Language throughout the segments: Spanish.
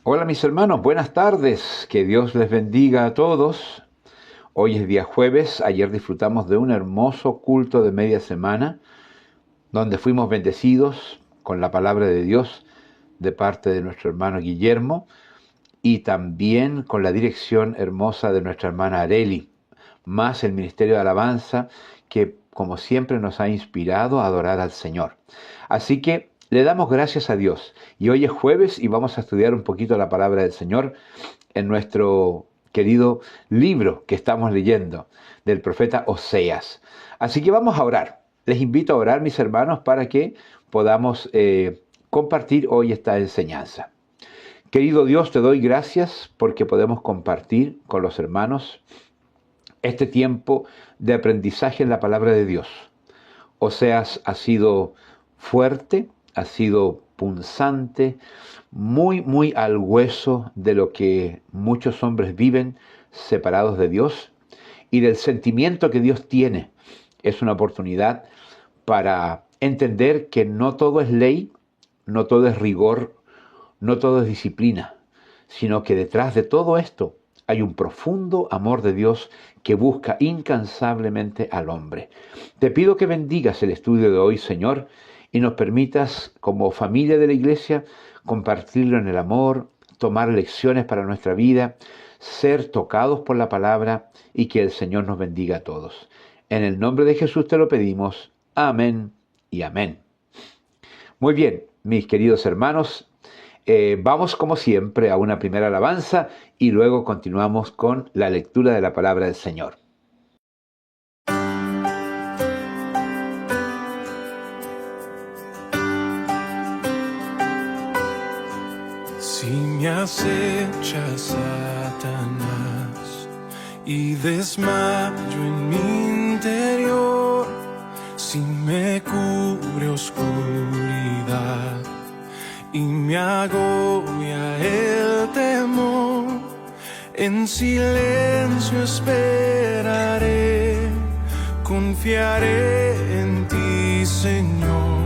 Hola mis hermanos, buenas tardes, que Dios les bendiga a todos. Hoy es día jueves, ayer disfrutamos de un hermoso culto de media semana, donde fuimos bendecidos con la palabra de Dios de parte de nuestro hermano Guillermo y también con la dirección hermosa de nuestra hermana Areli, más el Ministerio de Alabanza que como siempre nos ha inspirado a adorar al Señor. Así que le damos gracias a Dios y hoy es jueves y vamos a estudiar un poquito la palabra del Señor en nuestro querido libro que estamos leyendo del profeta Oseas. Así que vamos a orar. Les invito a orar, mis hermanos, para que podamos compartir hoy esta enseñanza. Querido Dios, te doy gracias porque podemos compartir con los hermanos este tiempo de aprendizaje en la palabra de Dios. Oseas ha sido fuerte, ha sido punzante, muy al hueso de lo que muchos hombres viven separados de Dios y del sentimiento que Dios tiene. Es una oportunidad para entender que no todo es ley, no todo es rigor, no todo es disciplina, sino que detrás de todo esto hay un profundo amor de Dios que busca incansablemente al hombre. Te pido que bendigas el estudio de hoy, Señor, y nos permitas, como familia de la iglesia, compartirlo en el amor, tomar lecciones para nuestra vida, ser tocados por la palabra y que el Señor nos bendiga a todos. En el nombre de Jesús te lo pedimos. Amén y amén. Muy bien, mis queridos hermanos, vamos como siempre a una primera alabanza y luego continuamos con la lectura de la palabra del Señor. Si me acecha Satanás y desmayo en mi interior, si me cubre oscuridad y me agobia el temor, en silencio esperaré, confiaré en ti, Señor.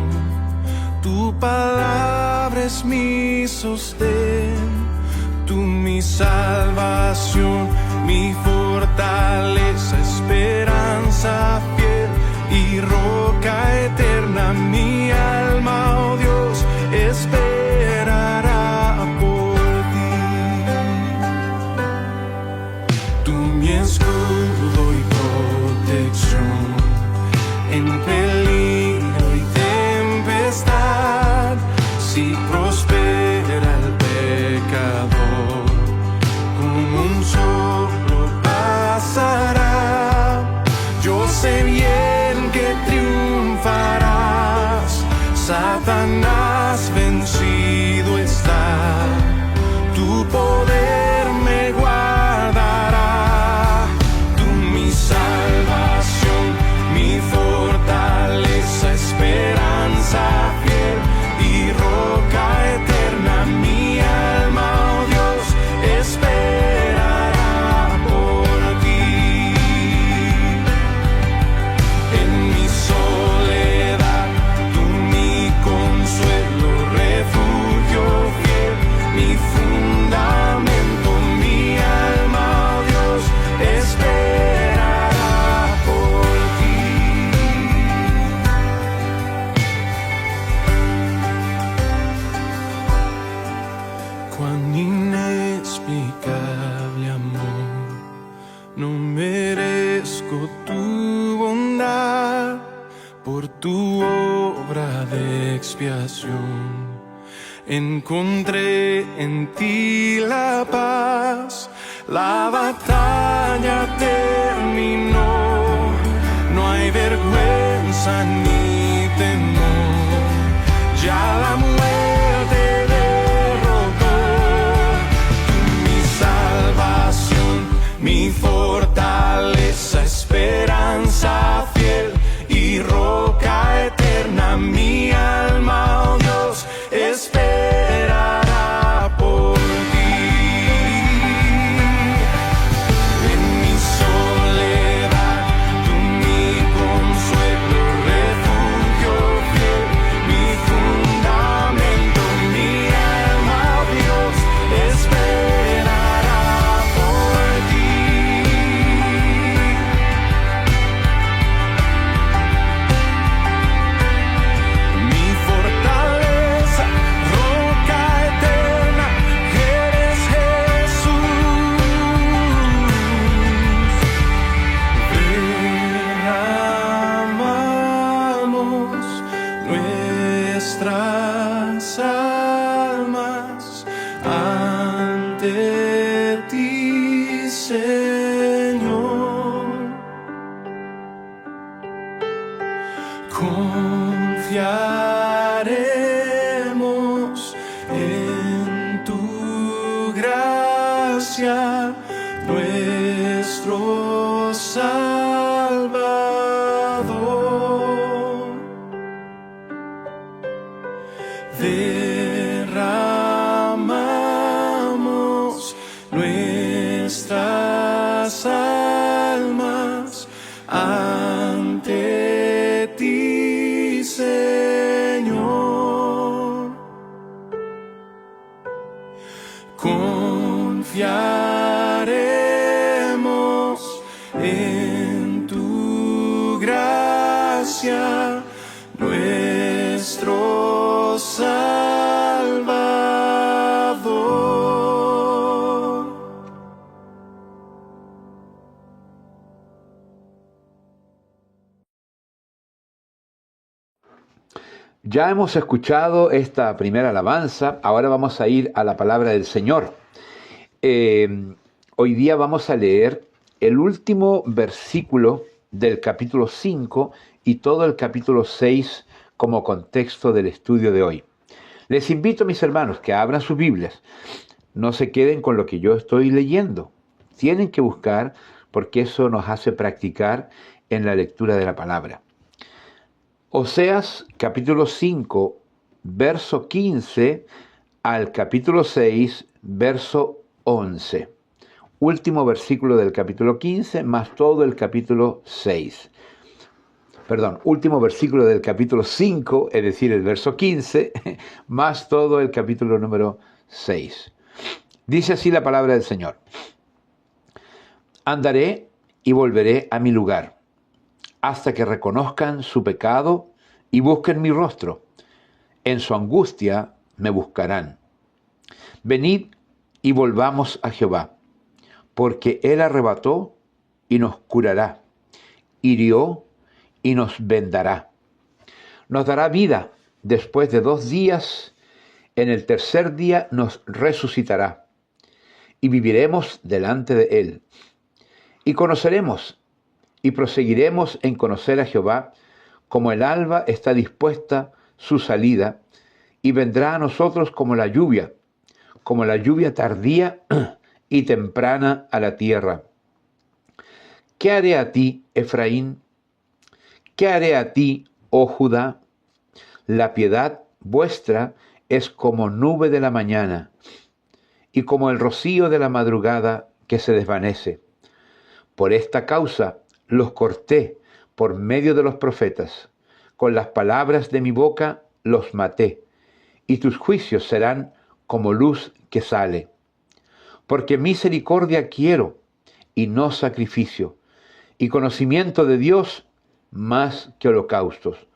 Tu palabra es mi sostén, tú mi salvación, mi fortaleza, esperanza fiel y roca eterna. Mi alma, oh Dios, esperará por ti. Tú mi escudo y protección en peligro y tempestad. Si prospera el pecador, como un soplo pasará. Yo sé bien que triunfarás, Satanás vencido está. Tu poder me guardará, tú mi salvación, mi fortaleza, esperanza fiel y roca eterna. Mi alma, oh Dios, esperará por ti. En mi soledad, tú mi consuelo, refugio fiel, mi fundamento. Mi alma, oh Dios, esperará por ti. Cuán inexplicable amor, no merezco tu bondad. Por tu obra de expiación encontré en ti la paz. La batalla terminó, no hay vergüenza ni temor. Ya la muerte derrotó. Tú mi salvación, mi fortaleza, esperanza fiel y roca eterna. Mi alma, oh Dios, esperará por ti. En mi soledad, tú mi consuelo, refugio ante ti, Señor. Confiaremos en tu gracia, nuestro Salvador. Derramamos nuestras almas ante ti, Señor. Confiaremos en tu gracia, nuestro Salvador. Ya hemos escuchado esta primera alabanza, ahora vamos a ir a la palabra del Señor. Hoy día vamos a leer el último versículo del capítulo 5 y todo el capítulo 6 como contexto del estudio de hoy. Les invito, mis hermanos, que abran sus Biblias. No se queden con lo que yo estoy leyendo. Tienen que buscar, porque eso nos hace practicar en la lectura de la palabra. Oseas capítulo 5, verso 15 al capítulo 6, verso 11. Último versículo del capítulo 15 más todo el capítulo 6. Perdón, último versículo del capítulo 5, es decir, el verso 15, más todo el capítulo número 6. Dice así la palabra del Señor. Andaré y volveré a mi lugar, hasta que reconozcan su pecado y busquen mi rostro. En su angustia me buscarán. Venid y volvamos a Jehová, porque Él arrebató y nos curará, hirió y nos vendará. Nos dará vida después de 2 días, en el tercer día nos resucitará, y viviremos delante de Él. Y conoceremos y proseguiremos en conocer a Jehová, como el alba está dispuesta su salida, y vendrá a nosotros como la lluvia tardía y temprana a la tierra. ¿Qué haré a ti, Efraín? ¿Qué haré a ti, oh Judá? La piedad vuestra es como nube de la mañana, y como el rocío de la madrugada que se desvanece. Por esta causa los corté por medio de los profetas, con las palabras de mi boca los maté, y tus juicios serán como luz que sale. Porque misericordia quiero, y no sacrificio, y conocimiento de Dios más que holocaustos.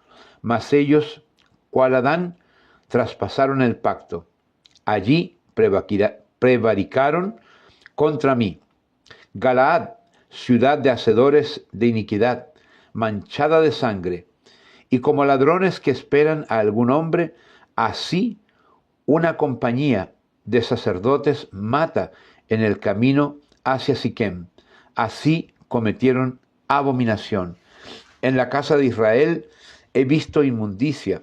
Mas ellos, cual Adán, traspasaron el pacto. Allí prevaricaron contra mí. Galaad, ciudad de hacedores de iniquidad, manchada de sangre, y como ladrones que esperan a algún hombre, así una compañía de sacerdotes mata en el camino hacia Siquem. Así cometieron abominación. En la casa de Israel he visto inmundicia.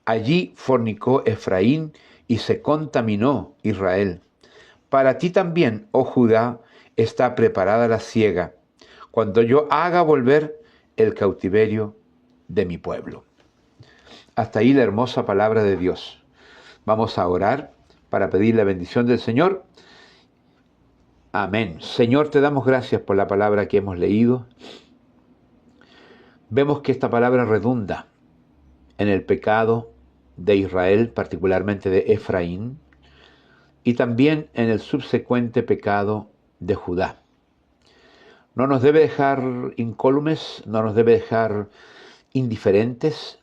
Allí fornicó Efraín y se contaminó Israel. Para ti también, oh Judá, está preparada la siega, cuando yo haga volver el cautiverio de mi pueblo. Hasta ahí la hermosa palabra de Dios. Vamos a orar para pedir la bendición del Señor. Amén. Señor, te damos gracias por la palabra que hemos leído. Vemos que esta palabra redunda en el pecado de Israel, particularmente de Efraín, y también en el subsecuente pecado de Judá. No nos debe dejar incólumes, no nos debe dejar indiferentes,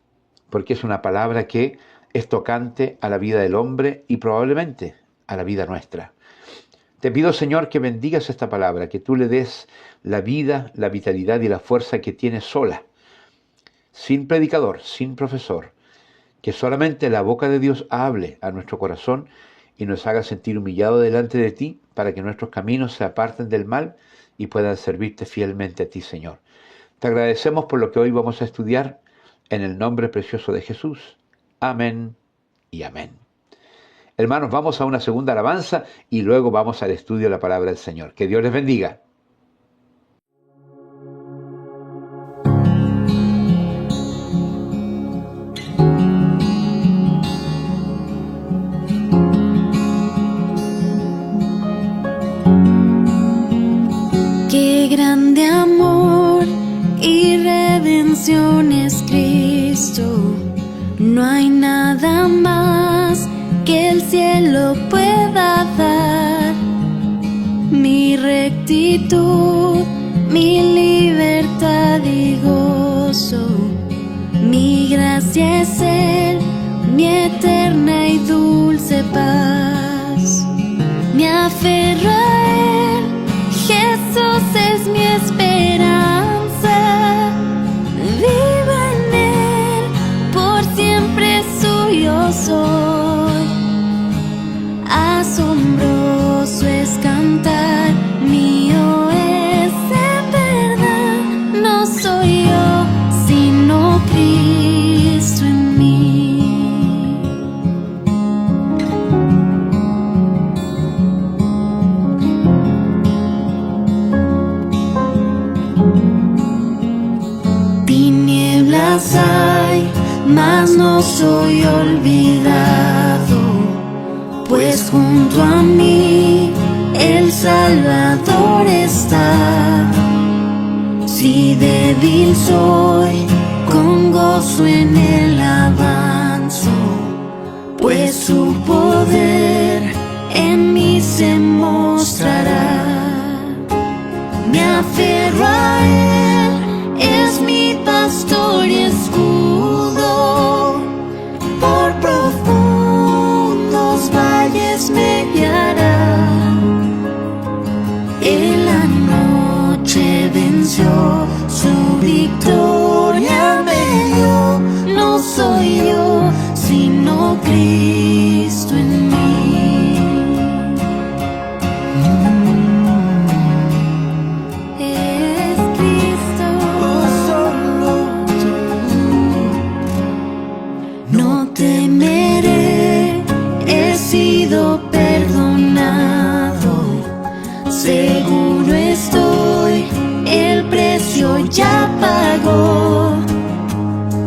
porque es una palabra que es tocante a la vida del hombre y probablemente a la vida nuestra. Te pido, Señor, que bendigas esta palabra, que tú le des la vida, la vitalidad y la fuerza que tiene sola, sin predicador, sin profesor, que solamente la boca de Dios hable a nuestro corazón y nos haga sentir humillado delante de ti, para que nuestros caminos se aparten del mal y puedan servirte fielmente a ti, Señor. Te agradecemos por lo que hoy vamos a estudiar en el nombre precioso de Jesús. Amén y amén. Hermanos, vamos a una segunda alabanza y luego vamos al estudio de la palabra del Señor. Que Dios les bendiga. Qué grande amor y redención es Cristo. No hay nada más que el cielo pueda dar. Mi rectitud, mi libertad y gozo, mi gracia es Él, mi eterna y dulce paz. Me aferro a Él, Jesús es mi esperanza. Vivo en Él, por siempre suyo soy. Asombroso es cantar, mío es en verdad. No soy yo, sino Cristo en mí. Tinieblas hay, mas no soy olvidado, pues junto a mí el Salvador está. Si débil soy, con gozo en él avanzo, pues su poder en mí se mostrará. Me aferro a él, es mi pastor y escudo, por profundos valles me guiará. En la noche venció, su victoria me dio. No soy yo, sino Cristo en mí. Es Cristo, solo tú. No temeré, he sido perdonado. Seguro estoy, el precio ya pagó.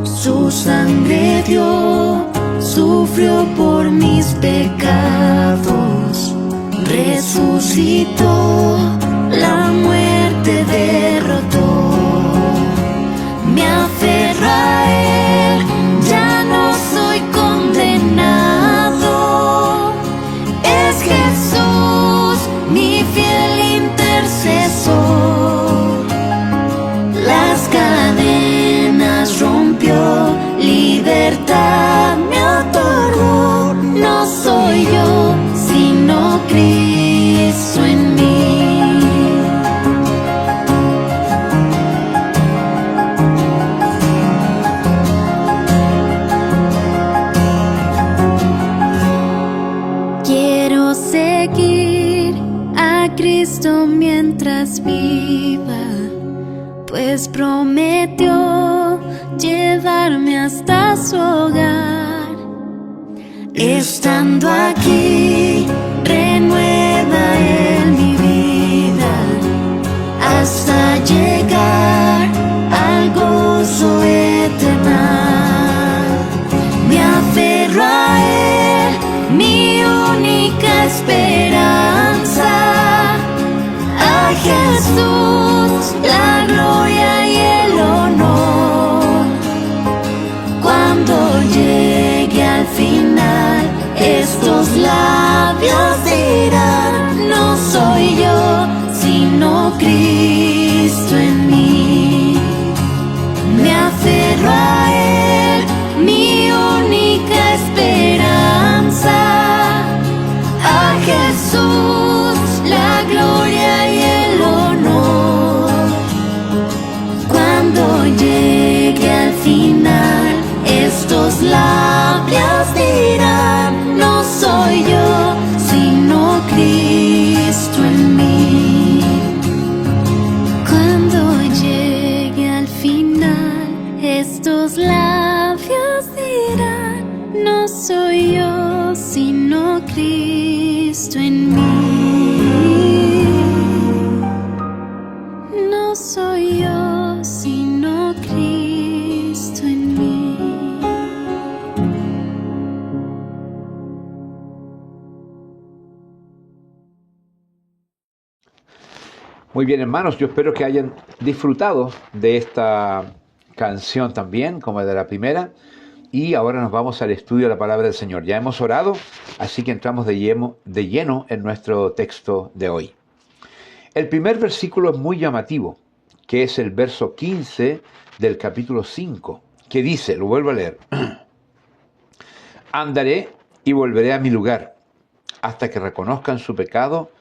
Su sangre dio, sufrió por mis pecados. Resucitó, la muerte derrotó. Me aferro a él, ya no soy condenado. Es Jesús, mi fiel intercesor. Las cadenas rompió, libertad me otorgó. No soy yo, sino Cristo en mí. Quiero seguir a Cristo mientras viva, pues prometió llevarme hasta su hogar. Estando aquí, renueva Él mi vida, hasta llegar al gozo eterno. Me aferro a Él, mi única esperanza. A Jesús la gloria y el honor. Cuando llegue al final, estos labios dirán: no soy yo, sino Cristo en mí. Me aferro a Él, mi única esperanza. A Jesús la gloria y el honor. Cuando llegue al final, estos labios dirán: no soy yo, sino Cristo Cristo en mí. No soy yo, sino Cristo en mí. Muy bien, hermanos, yo espero que hayan disfrutado de esta canción también, como de la primera. Y ahora nos vamos al estudio de la palabra del Señor. Ya hemos orado, así que entramos de lleno en nuestro texto de hoy. El primer versículo es muy llamativo, que es el verso 15 del capítulo 5, que dice, lo vuelvo a leer: Andaré y volveré a mi lugar, hasta que reconozcan su pecado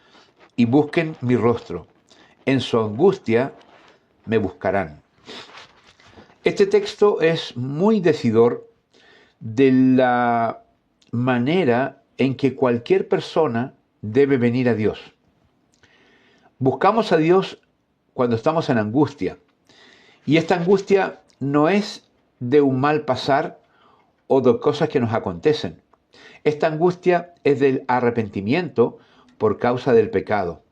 y busquen mi rostro. En su angustia me buscarán. Este texto es muy decidor de la manera en que cualquier persona debe venir a Dios. Buscamos a Dios cuando estamos en angustia, y esta angustia no es de un mal pasar o de cosas que nos acontecen. Esta angustia es del arrepentimiento por causa del pecado.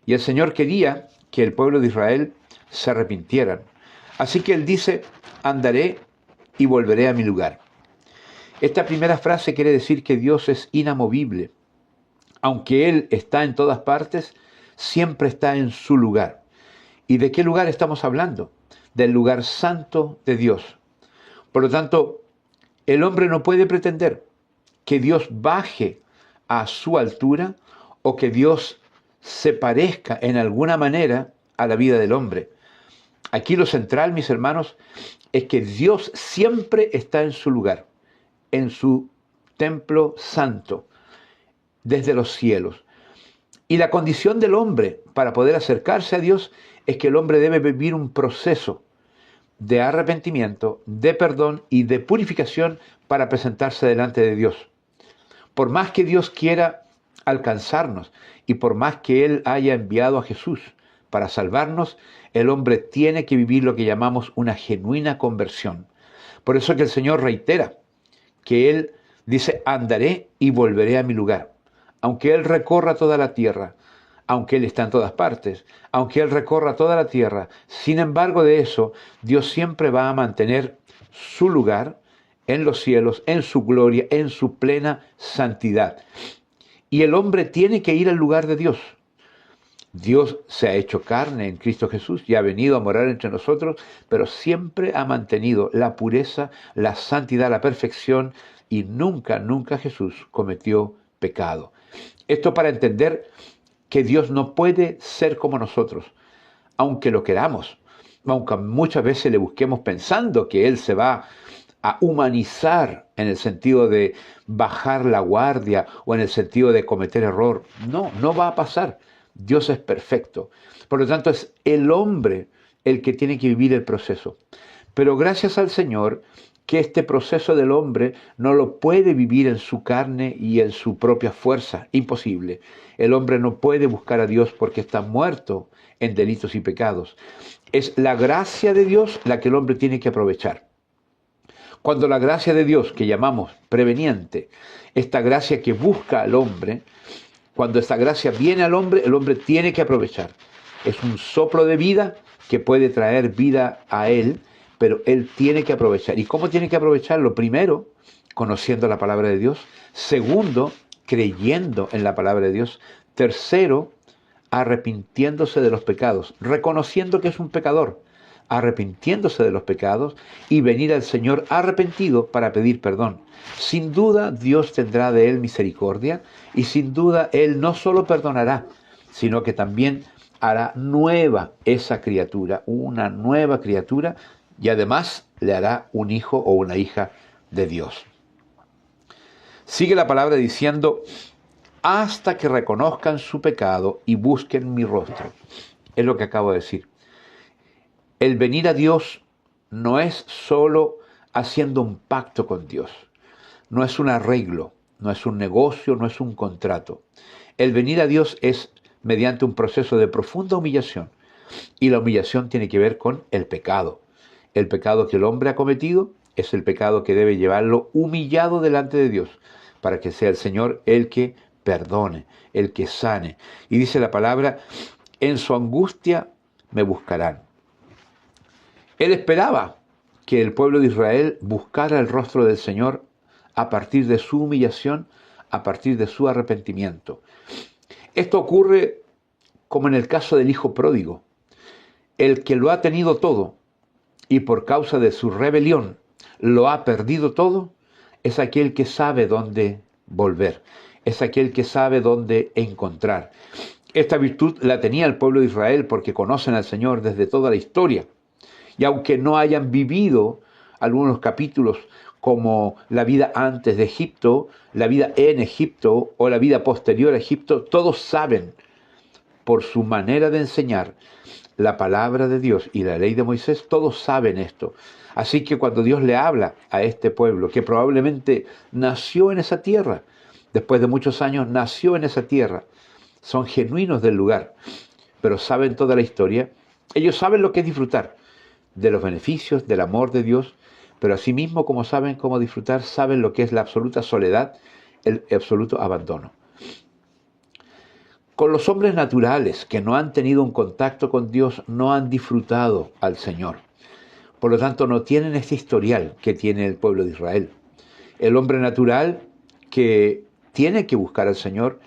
Y el Señor quería que el pueblo de Israel se arrepintieran. Así que Él dice, andaré y volveré a mi lugar. Esta primera frase quiere decir que Dios es inamovible. Aunque Él está en todas partes, siempre está en su lugar. ¿Y de qué lugar estamos hablando? Del lugar santo de Dios. Por lo tanto, el hombre no puede pretender que Dios baje a su altura o que Dios se parezca en alguna manera a la vida del hombre. Aquí lo central, mis hermanos, es que Dios siempre está en su lugar, en su templo santo, desde los cielos. Y la condición del hombre para poder acercarse a Dios es que el hombre debe vivir un proceso de arrepentimiento, de perdón y de purificación para presentarse delante de Dios. Por más que Dios quiera alcanzarnos y por más que Él haya enviado a Jesús para salvarnos, el hombre tiene que vivir lo que llamamos una genuina conversión. Por eso que el Señor reitera que Él dice, andaré y volveré a mi lugar. Aunque Él recorra toda la tierra, aunque Él está en todas partes, aunque Él recorra toda la tierra, sin embargo de eso, Dios siempre va a mantener su lugar en los cielos, en su gloria, en su plena santidad. Y el hombre tiene que ir al lugar de Dios. Dios se ha hecho carne en Cristo Jesús y ha venido a morar entre nosotros, pero siempre ha mantenido la pureza, la santidad, la perfección, y nunca Jesús cometió pecado. Esto para entender que Dios no puede ser como nosotros, aunque lo queramos, aunque muchas veces le busquemos pensando que Él se va a humanizar en el sentido de bajar la guardia o en el sentido de cometer error. No va a pasar. Dios es perfecto. Por lo tanto, es el hombre el que tiene que vivir el proceso. Pero gracias al Señor, que este proceso del hombre no lo puede vivir en su carne y en su propia fuerza. Imposible. El hombre no puede buscar a Dios porque está muerto en delitos y pecados. Es la gracia de Dios la que el hombre tiene que aprovechar. Cuando la gracia de Dios, que llamamos preveniente, esta gracia que busca al hombre, cuando esta gracia viene al hombre, el hombre tiene que aprovechar. Es un soplo de vida que puede traer vida a él, pero él tiene que aprovechar. ¿Y cómo tiene que aprovecharlo? Primero, conociendo la palabra de Dios. Segundo, creyendo en la palabra de Dios. Tercero, arrepintiéndose de los pecados, reconociendo que es un pecador, arrepintiéndose de los pecados y venir al Señor arrepentido para pedir perdón. Sin duda Dios tendrá de él misericordia y sin duda Él no solo perdonará, sino que también hará nueva esa criatura, una nueva criatura, y además le hará un hijo o una hija de Dios. Sigue la palabra diciendo, hasta que reconozcan su pecado y busquen mi rostro. Es lo que acabo de decir. El venir a Dios no es solo haciendo un pacto con Dios, no es un arreglo, no es un negocio, no es un contrato. El venir a Dios es mediante un proceso de profunda humillación, y la humillación tiene que ver con el pecado. El pecado que el hombre ha cometido es el pecado que debe llevarlo humillado delante de Dios, para que sea el Señor el que perdone, el que sane. Y dice la palabra, en su angustia me buscarán. Él esperaba que el pueblo de Israel buscara el rostro del Señor a partir de su humillación, a partir de su arrepentimiento. Esto ocurre como en el caso del hijo pródigo. El que lo ha tenido todo y por causa de su rebelión lo ha perdido todo, es aquel que sabe dónde volver, es aquel que sabe dónde encontrar. Esta virtud la tenía el pueblo de Israel porque conocen al Señor desde toda la historia. Y aunque no hayan vivido algunos capítulos como la vida antes de Egipto, la vida en Egipto o la vida posterior a Egipto, todos saben por su manera de enseñar la palabra de Dios y la ley de Moisés, todos saben esto. Así que cuando Dios le habla a este pueblo, que probablemente nació en esa tierra, después de muchos años nació en esa tierra, son genuinos del lugar, pero saben toda la historia, ellos saben lo que es disfrutar de los beneficios, del amor de Dios, pero asimismo como saben cómo disfrutar, saben lo que es la absoluta soledad, el absoluto abandono. Con los hombres naturales que no han tenido un contacto con Dios, no han disfrutado al Señor. Por lo tanto, no tienen este historial que tiene el pueblo de Israel. El hombre natural que tiene que buscar al Señor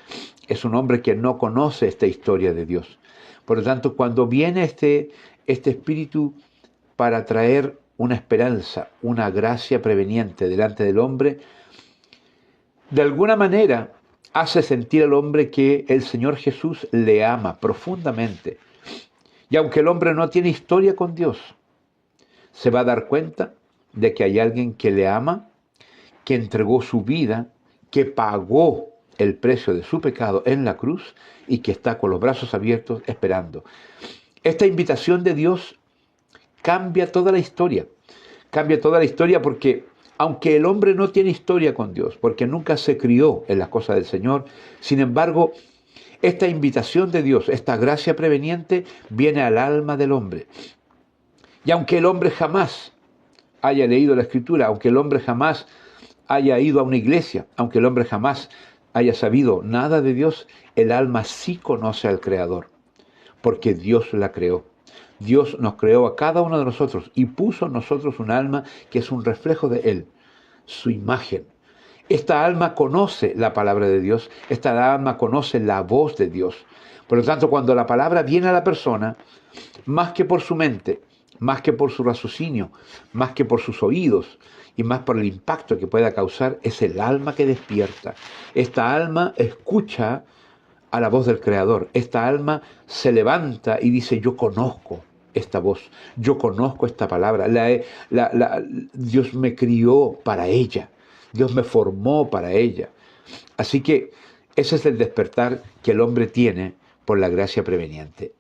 es un hombre que no conoce esta historia de Dios. Por lo tanto, cuando viene este espíritu para traer una esperanza, una gracia preveniente delante del hombre, de alguna manera hace sentir al hombre que el Señor Jesús le ama profundamente. Y aunque el hombre no tiene historia con Dios, se va a dar cuenta de que hay alguien que le ama, que entregó su vida, que pagó el precio de su pecado en la cruz y que está con los brazos abiertos esperando. Esta invitación de Dios cambia toda la historia. Cambia toda la historia porque aunque el hombre no tiene historia con Dios, porque nunca se crió en las cosas del Señor, sin embargo, esta invitación de Dios, esta gracia preveniente, viene al alma del hombre. Y aunque el hombre jamás haya leído la Escritura, aunque el hombre jamás haya ido a una iglesia, aunque el hombre jamás haya sabido nada de Dios, el alma sí conoce al Creador, porque Dios la creó. Dios nos creó a cada uno de nosotros y puso en nosotros un alma que es un reflejo de Él, su imagen. Esta alma conoce la palabra de Dios, esta alma conoce la voz de Dios. Por lo tanto, cuando la palabra viene a la persona, más que por su mente, más que por su raciocinio, más que por sus oídos y más por el impacto que pueda causar, es el alma que despierta. Esta alma escucha a la voz del Creador. Esta alma se levanta y dice, yo conozco esta voz, yo conozco esta palabra. Dios me crió para ella, Dios me formó para ella. Así que ese es el despertar que el hombre tiene por la gracia preveniente.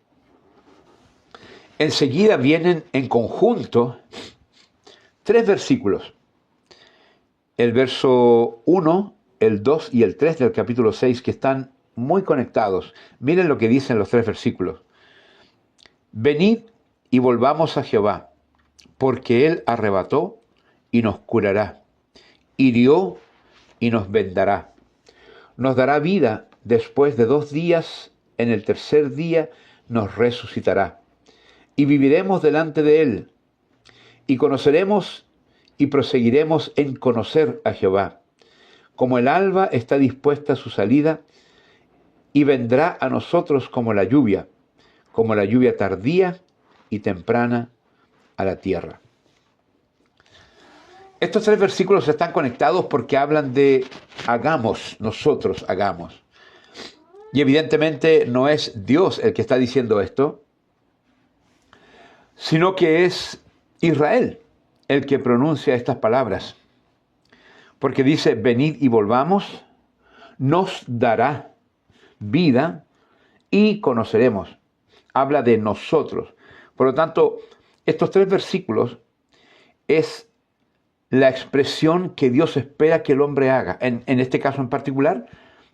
Enseguida vienen en conjunto 3 versículos. El verso 1, el 2 y el 3 del capítulo 6 que están muy conectados. Miren lo que dicen los 3 versículos. Venid y volvamos a Jehová, porque Él arrebató y nos curará, hirió y nos vendará. Nos dará vida después de 2 días, en el tercer día nos resucitará. Y viviremos delante de Él, y conoceremos y proseguiremos en conocer a Jehová. Como el alba está dispuesta a su salida, y vendrá a nosotros como la lluvia tardía y temprana a la tierra. Estos 3 versículos están conectados porque hablan de hagamos, nosotros hagamos. Y evidentemente no es Dios el que está diciendo esto, sino que es Israel el que pronuncia estas palabras. Porque dice, venid y volvamos, nos dará vida y conoceremos. Habla de nosotros. Por lo tanto, estos 3 versículos es la expresión que Dios espera que el hombre haga. En este caso en particular,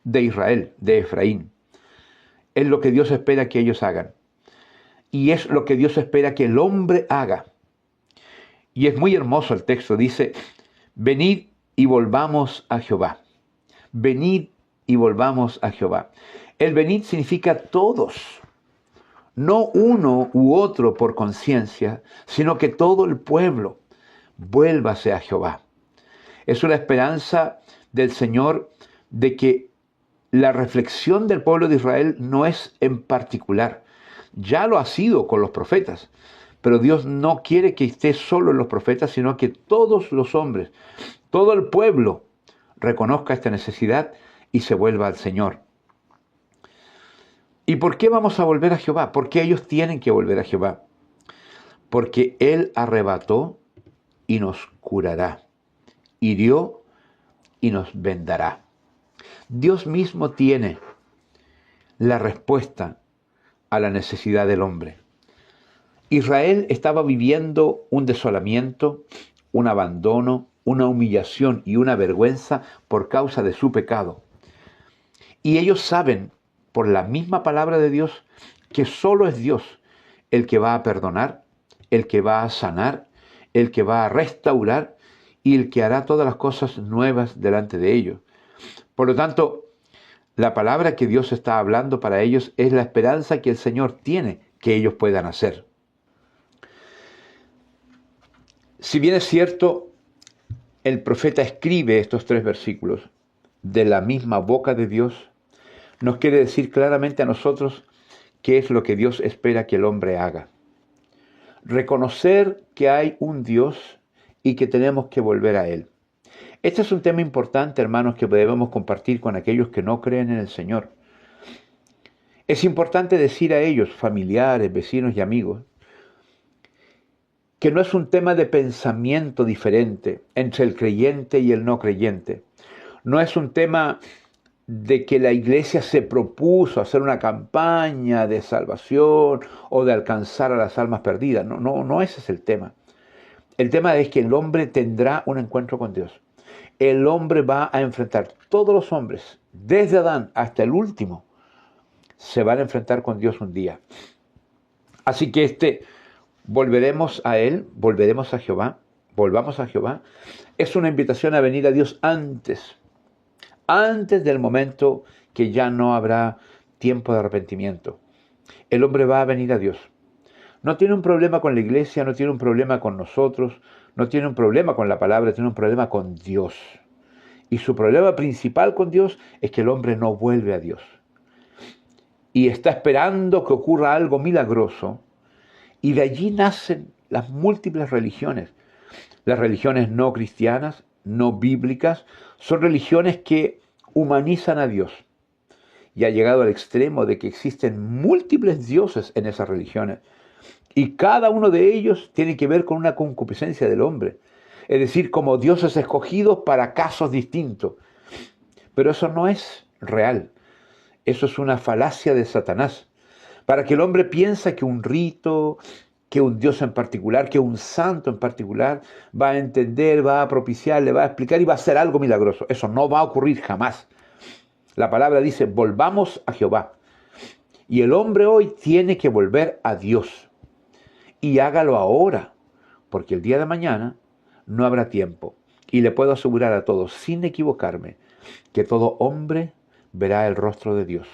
de Israel, de Efraín. Es lo que Dios espera que ellos hagan. Y es lo que Dios espera que el hombre haga. Y es muy hermoso el texto. Dice, venid y volvamos a Jehová. Venid y volvamos a Jehová. El venid significa todos, no uno u otro por conciencia, sino que todo el pueblo vuélvase a Jehová. Es una esperanza del Señor de que la reflexión del pueblo de Israel no es en particular. Ya lo ha sido con los profetas, pero Dios no quiere que esté solo en los profetas, sino que todos los hombres, todo el pueblo reconozca esta necesidad y se vuelva al Señor. ¿Y por qué vamos a volver a Jehová? ¿Por qué ellos tienen que volver a Jehová? Porque Él arrebató y nos curará, hirió y nos vendará. Dios mismo tiene la respuesta a la necesidad del hombre. Israel estaba viviendo un desolamiento, un abandono, una humillación y una vergüenza por causa de su pecado. Y ellos saben, por la misma palabra de Dios, que solo es Dios el que va a perdonar, el que va a sanar, el que va a restaurar y el que hará todas las cosas nuevas delante de ellos. Por lo tanto, la palabra que Dios está hablando para ellos es la esperanza que el Señor tiene que ellos puedan hacer. Si bien es cierto, el profeta escribe estos 3 versículos de la misma boca de Dios, nos quiere decir claramente a nosotros qué es lo que Dios espera que el hombre haga. Reconocer que hay un Dios y que tenemos que volver a Él. Este es un tema importante, hermanos, que debemos compartir con aquellos que no creen en el Señor. Es importante decir a ellos, familiares, vecinos y amigos, que no es un tema de pensamiento diferente entre el creyente y el no creyente. No es un tema de que la iglesia se propuso hacer una campaña de salvación o de alcanzar a las almas perdidas. No ese es el tema. El tema es que el hombre tendrá un encuentro con Dios. El hombre va a enfrentar, todos los hombres, desde Adán hasta el último, se van a enfrentar con Dios un día. Así que volveremos a Él, volveremos a Jehová, volvamos a Jehová, es una invitación a venir a Dios antes del momento que ya no habrá tiempo de arrepentimiento. El hombre va a venir a Dios. No tiene un problema con la iglesia, no tiene un problema con nosotros, no tiene un problema con la palabra, tiene un problema con Dios. Y su problema principal con Dios es que el hombre no vuelve a Dios. Y está esperando que ocurra algo milagroso. Y de allí nacen las múltiples religiones. Las religiones no cristianas, no bíblicas, son religiones que humanizan a Dios. Y ha llegado al extremo de que existen múltiples dioses en esas religiones. Y cada uno de ellos tiene que ver con una concupiscencia del hombre. Es decir, como dioses escogidos para casos distintos. Pero eso no es real. Eso es una falacia de Satanás. Para que el hombre piensa que un rito, que un Dios en particular, que un santo en particular va a entender, va a propiciar, le va a explicar y va a hacer algo milagroso. Eso no va a ocurrir jamás. La palabra dice, volvamos a Jehová. Y el hombre hoy tiene que volver a Dios. Y hágalo ahora, porque el día de mañana no habrá tiempo. Y le puedo asegurar a todos, sin equivocarme, que todo hombre verá el rostro de Dios.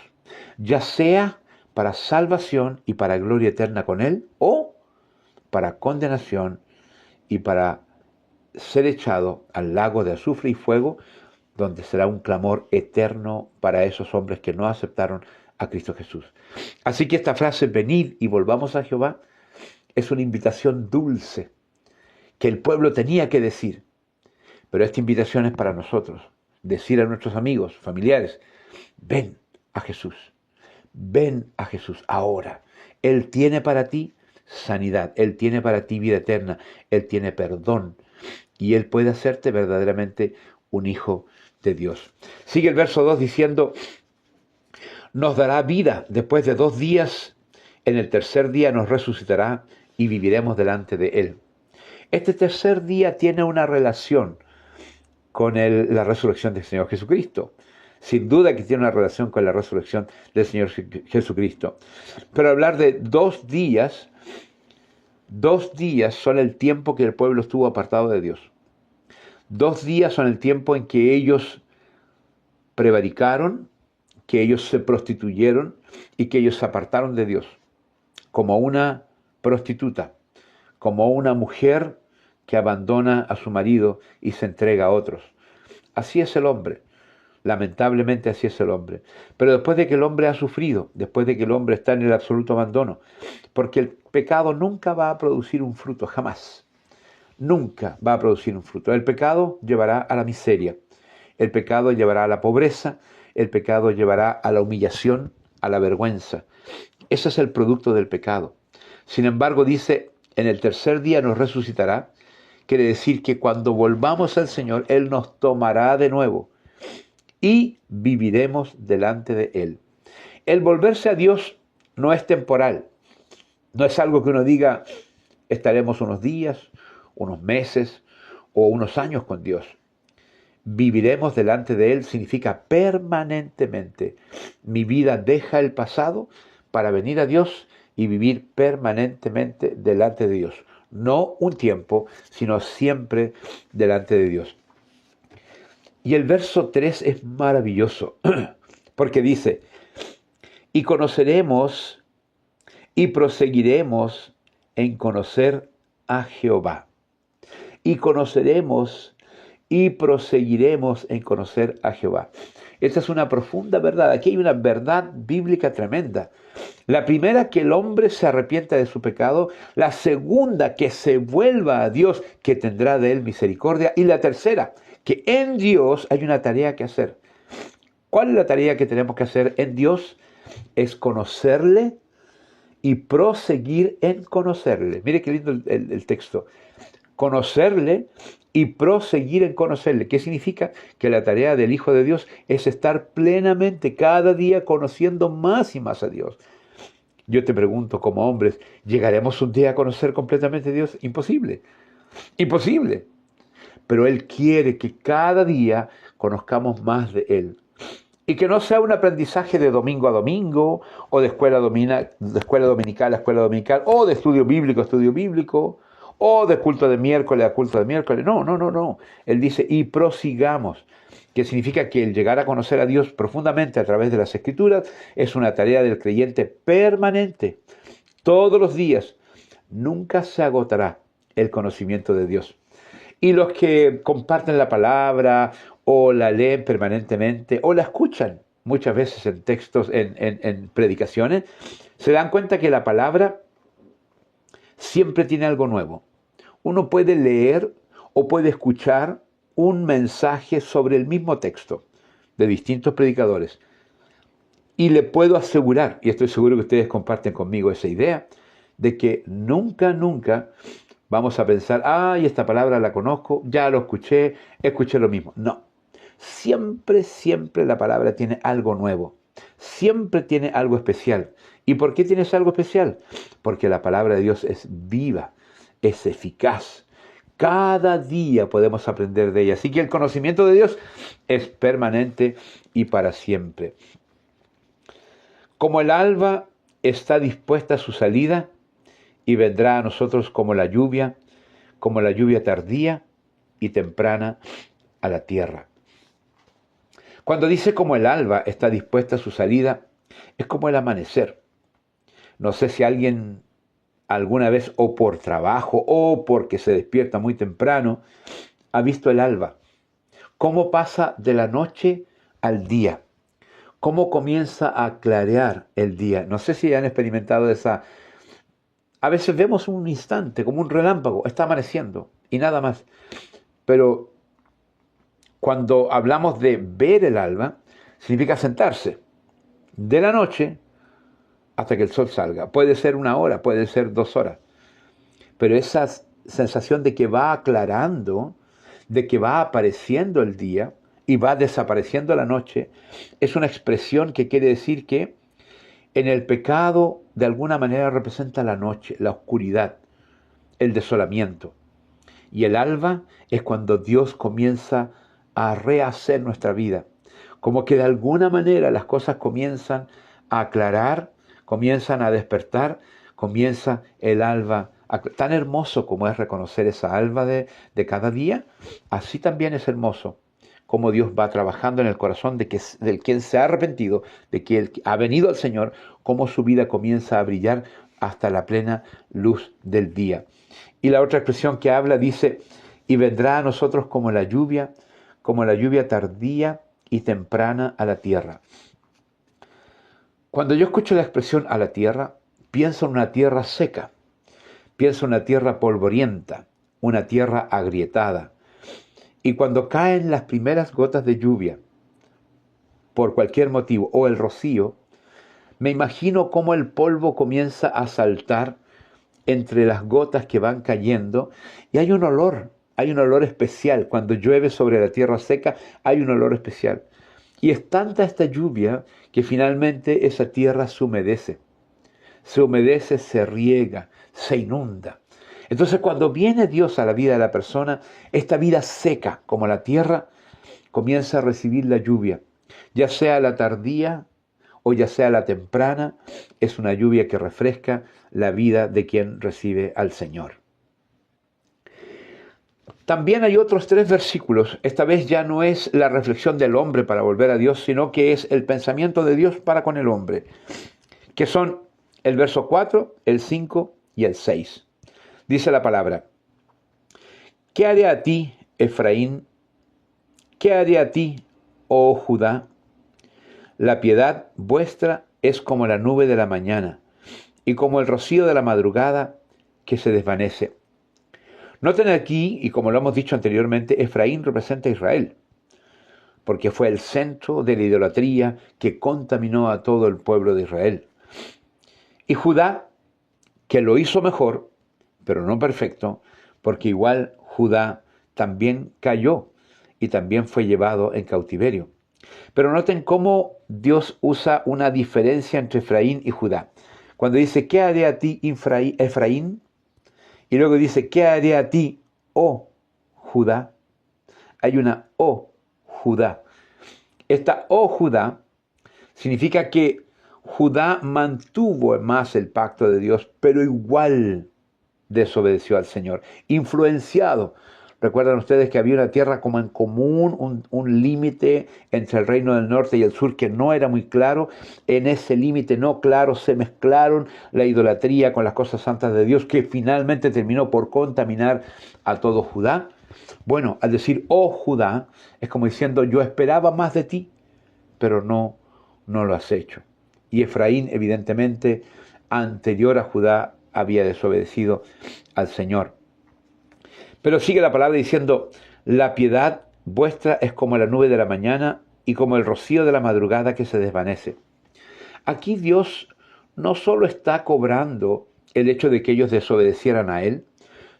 Ya sea para salvación y para gloria eterna con Él, o para condenación y para ser echado al lago de azufre y fuego, donde será un clamor eterno para esos hombres que no aceptaron a Cristo Jesús. Así que esta frase, venid y volvamos a Jehová, es una invitación dulce que el pueblo tenía que decir. Pero esta invitación es para nosotros, decir a nuestros amigos, familiares, ven a Jesús. Ven a Jesús ahora. Él tiene para ti sanidad. Él tiene para ti vida eterna. Él tiene perdón. Y Él puede hacerte verdaderamente un hijo de Dios. Sigue el verso 2 diciendo, nos dará vida después de 2 días. En el tercer día nos resucitará y viviremos delante de Él. Este tercer día tiene una relación con la resurrección del Señor Jesucristo. Sin duda que tiene una relación con la resurrección del Señor Jesucristo. Pero hablar de 2 días, 2 días son el tiempo que el pueblo estuvo apartado de Dios. 2 días son el tiempo en que ellos prevaricaron, que ellos se prostituyeron y que ellos se apartaron de Dios, como una prostituta, como una mujer que abandona a su marido y se entrega a otros. Así es el hombre, lamentablemente así es el hombre. Pero después de que el hombre ha sufrido, después de que el hombre está en el absoluto abandono, porque el pecado nunca va a producir un fruto, jamás, nunca va a producir un fruto. El pecado llevará a la miseria, el pecado llevará a la pobreza, el pecado llevará a la humillación, a la vergüenza. Ese es el producto del pecado. Sin embargo, dice, en el tercer día nos resucitará. Quiere decir que cuando volvamos al Señor, Él nos tomará de nuevo y viviremos delante de Él. El volverse a Dios no es temporal. No es algo que uno diga, estaremos unos días, unos meses o unos años con Dios. Viviremos delante de Él significa permanentemente. Mi vida deja el pasado para venir a Dios y vivir permanentemente delante de Dios. No un tiempo, sino siempre delante de Dios. Y el verso 3 es maravilloso, porque dice, y conoceremos y proseguiremos en conocer a Jehová. Y conoceremos y proseguiremos en conocer a Jehová. Esta es una profunda verdad. Aquí hay una verdad bíblica tremenda. La primera, que el hombre se arrepienta de su pecado. La segunda, que se vuelva a Dios, que tendrá de él misericordia. Y la tercera, que en Dios hay una tarea que hacer. ¿Cuál es la tarea que tenemos que hacer en Dios? Es conocerle y proseguir en conocerle. Mire qué lindo el texto. Conocerle y proseguir en conocerle. ¿Qué significa? Que la tarea del Hijo de Dios es estar plenamente cada día conociendo más y más a Dios. Yo te pregunto, como hombres, ¿llegaremos un día a conocer completamente a Dios? Imposible. Imposible. Pero Él quiere que cada día conozcamos más de Él. Y que no sea un aprendizaje de domingo a domingo, o de escuela dominical a escuela dominical, o de estudio bíblico, o de culto de miércoles a culto de miércoles. No. Él dice, y prosigamos, que significa que el llegar a conocer a Dios profundamente a través de las Escrituras es una tarea del creyente permanente. Todos los días, nunca se agotará el conocimiento de Dios. Y los que comparten la palabra, o la leen permanentemente, o la escuchan muchas veces en textos, en predicaciones, se dan cuenta que la palabra siempre tiene algo nuevo. Uno puede leer o puede escuchar un mensaje sobre el mismo texto de distintos predicadores. Y le puedo asegurar, y estoy seguro que ustedes comparten conmigo esa idea, de que nunca vamos a pensar, ay, esta palabra la conozco, ya lo escuché lo mismo. No. Siempre la palabra tiene algo nuevo. Siempre tiene algo especial. ¿Y por qué tienes algo especial? Porque la palabra de Dios es viva, es eficaz. Cada día podemos aprender de ella. Así que el conocimiento de Dios es permanente y para siempre. Como el alba está dispuesta a su salida y vendrá a nosotros como la lluvia tardía y temprana a la tierra. Cuando dice como el alba está dispuesta a su salida, es como el amanecer. No sé si alguien alguna vez, o por trabajo, o porque se despierta muy temprano, ha visto el alba. Cómo pasa de la noche al día. Cómo comienza a clarear el día. No sé si han experimentado esa. A veces vemos un instante, como un relámpago, está amaneciendo y nada más. Pero cuando hablamos de ver el alba, significa sentarse de la noche hasta que el sol salga. Puede ser 1 hora, puede ser 2 horas. Pero esa sensación de que va aclarando, de que va apareciendo el día y va desapareciendo la noche, es una expresión que quiere decir que en el pecado de alguna manera representa la noche, la oscuridad, el desolamiento. Y el alba es cuando Dios comienza a rehacer nuestra vida. Como que de alguna manera las cosas comienzan a aclarar, comienzan a despertar, comienza el alba. Tan hermoso como es reconocer esa alba de cada día, así también es hermoso cómo Dios va trabajando en el corazón del quien se ha arrepentido, de quien ha venido al Señor, cómo su vida comienza a brillar hasta la plena luz del día. Y la otra expresión que habla dice, y vendrá a nosotros como la lluvia tardía y temprana a la tierra. Cuando yo escucho la expresión a la tierra, pienso en una tierra seca, pienso en una tierra polvorienta, una tierra agrietada. Y cuando caen las primeras gotas de lluvia, por cualquier motivo, o el rocío, me imagino cómo el polvo comienza a saltar entre las gotas que van cayendo, y hay un olor especial. Cuando llueve sobre la tierra seca, hay un olor especial. Y es tanta esta lluvia que finalmente esa tierra se humedece, se riega, se inunda. Entonces, cuando viene Dios a la vida de la persona, esta vida seca como la tierra comienza a recibir la lluvia, ya sea la tardía o ya sea la temprana. Es una lluvia que refresca la vida de quien recibe al Señor. También hay otros 3 versículos. Esta vez ya no es la reflexión del hombre para volver a Dios, sino que es el pensamiento de Dios para con el hombre, que son el verso 4, el 5 y el 6. Dice la palabra, ¿qué haré a ti, Efraín? ¿Qué haré a ti, oh Judá? La piedad vuestra es como la nube de la mañana y como el rocío de la madrugada que se desvanece. Noten aquí, y como lo hemos dicho anteriormente, Efraín representa a Israel, porque fue el centro de la idolatría que contaminó a todo el pueblo de Israel. Y Judá, que lo hizo mejor, pero no perfecto, porque igual Judá también cayó y también fue llevado en cautiverio. Pero noten cómo Dios usa una diferencia entre Efraín y Judá. Cuando dice, ¿qué haré a ti, Efraín? Y luego dice, ¿qué haré a ti, oh Judá? Hay una oh Judá. Esta oh Judá significa que Judá mantuvo más el pacto de Dios, pero igual desobedeció al Señor, influenciado. Recuerdan ustedes que había una tierra como en común, un límite entre el reino del norte y el sur que no era muy claro. En ese límite no claro se mezclaron la idolatría con las cosas santas de Dios, que finalmente terminó por contaminar a todo Judá. Bueno, al decir, oh Judá, es como diciendo, yo esperaba más de ti, pero no lo has hecho. Y Efraín, evidentemente, anterior a Judá, había desobedecido al Señor. Pero sigue la palabra diciendo, la piedad vuestra es como la nube de la mañana y como el rocío de la madrugada que se desvanece. Aquí Dios no solo está cobrando el hecho de que ellos desobedecieran a Él,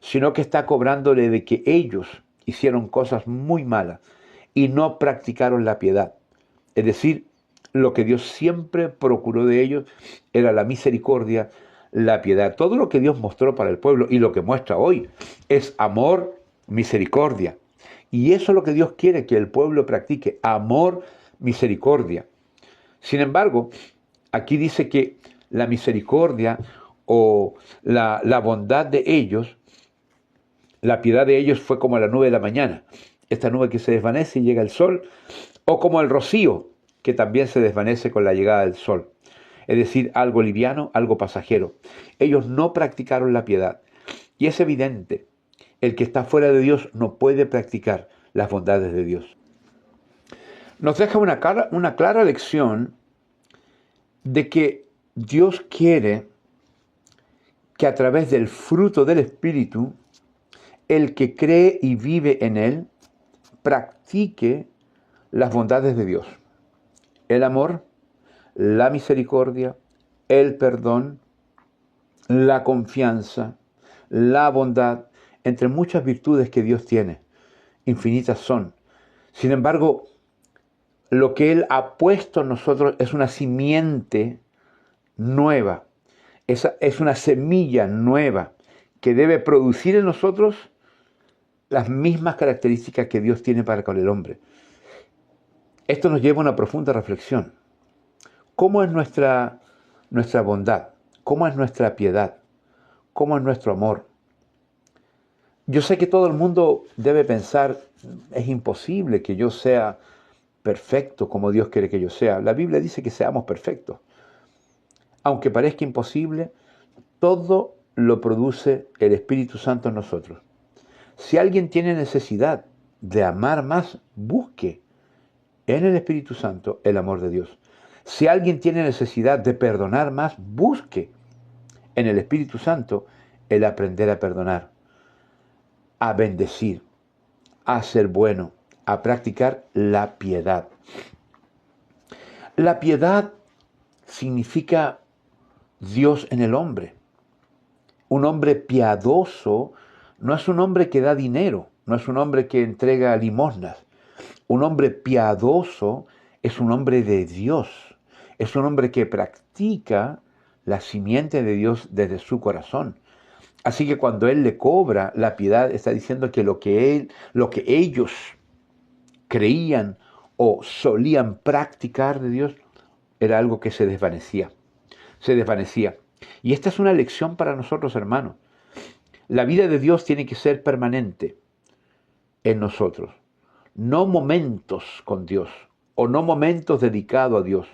sino que está cobrándole de que ellos hicieron cosas muy malas y no practicaron la piedad. Es decir, lo que Dios siempre procuró de ellos era la misericordia, la piedad. Todo lo que Dios mostró para el pueblo y lo que muestra hoy es amor, misericordia. Y eso es lo que Dios quiere que el pueblo practique, amor, misericordia. Sin embargo, aquí dice que la misericordia o la bondad de ellos, la piedad de ellos fue como la nube de la mañana, esta nube que se desvanece y llega el sol, o como el rocío, que también se desvanece con la llegada del sol. Es decir, algo liviano, algo pasajero. Ellos no practicaron la piedad. Y es evidente, el que está fuera de Dios no puede practicar las bondades de Dios. Nos deja una clara lección de que Dios quiere que a través del fruto del Espíritu, el que cree y vive en Él, practique las bondades de Dios. El amor, la misericordia, el perdón, la confianza, la bondad, entre muchas virtudes que Dios tiene. Infinitas son. Sin embargo, lo que Él ha puesto en nosotros es una simiente nueva. Es una semilla nueva que debe producir en nosotros las mismas características que Dios tiene para con el hombre. Esto nos lleva a una profunda reflexión. ¿Cómo es nuestra bondad? ¿Cómo es nuestra piedad? ¿Cómo es nuestro amor? Yo sé que todo el mundo debe pensar, es imposible que yo sea perfecto como Dios quiere que yo sea. La Biblia dice que seamos perfectos. Aunque parezca imposible, todo lo produce el Espíritu Santo en nosotros. Si alguien tiene necesidad de amar más, busque en el Espíritu Santo el amor de Dios. Si alguien tiene necesidad de perdonar más, busque en el Espíritu Santo el aprender a perdonar, a bendecir, a ser bueno, a practicar la piedad. La piedad significa Dios en el hombre. Un hombre piadoso no es un hombre que da dinero, no es un hombre que entrega limosnas. Un hombre piadoso es un hombre de Dios, es un hombre que practica la simiente de Dios desde su corazón. Así que cuando Él le cobra la piedad, está diciendo que lo que ellos creían o solían practicar de Dios era algo que se desvanecía. Se desvanecía. Y esta es una lección para nosotros, hermanos. La vida de Dios tiene que ser permanente en nosotros. No momentos con Dios o no momentos dedicados a Dios.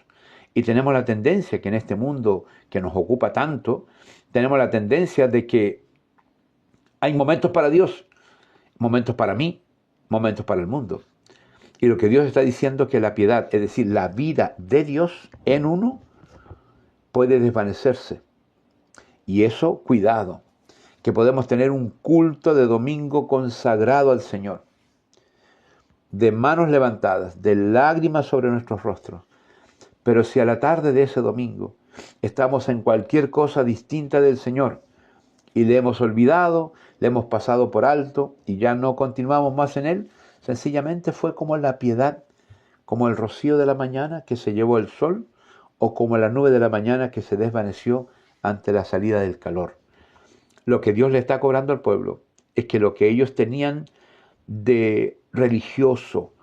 Y tenemos la tendencia que en este mundo que nos ocupa tanto, tenemos la tendencia de que hay momentos para Dios, momentos para mí, momentos para el mundo. Y lo que Dios está diciendo es que la piedad, es decir, la vida de Dios en uno, puede desvanecerse. Y eso, cuidado, que podemos tener un culto de domingo consagrado al Señor, de manos levantadas, de lágrimas sobre nuestros rostros. Pero si a la tarde de ese domingo estamos en cualquier cosa distinta del Señor y le hemos olvidado, le hemos pasado por alto y ya no continuamos más en Él, sencillamente fue como la piedad, como el rocío de la mañana que se llevó el sol, o como la nube de la mañana que se desvaneció ante la salida del calor. Lo que Dios le está cobrando al pueblo es que lo que ellos tenían de religioso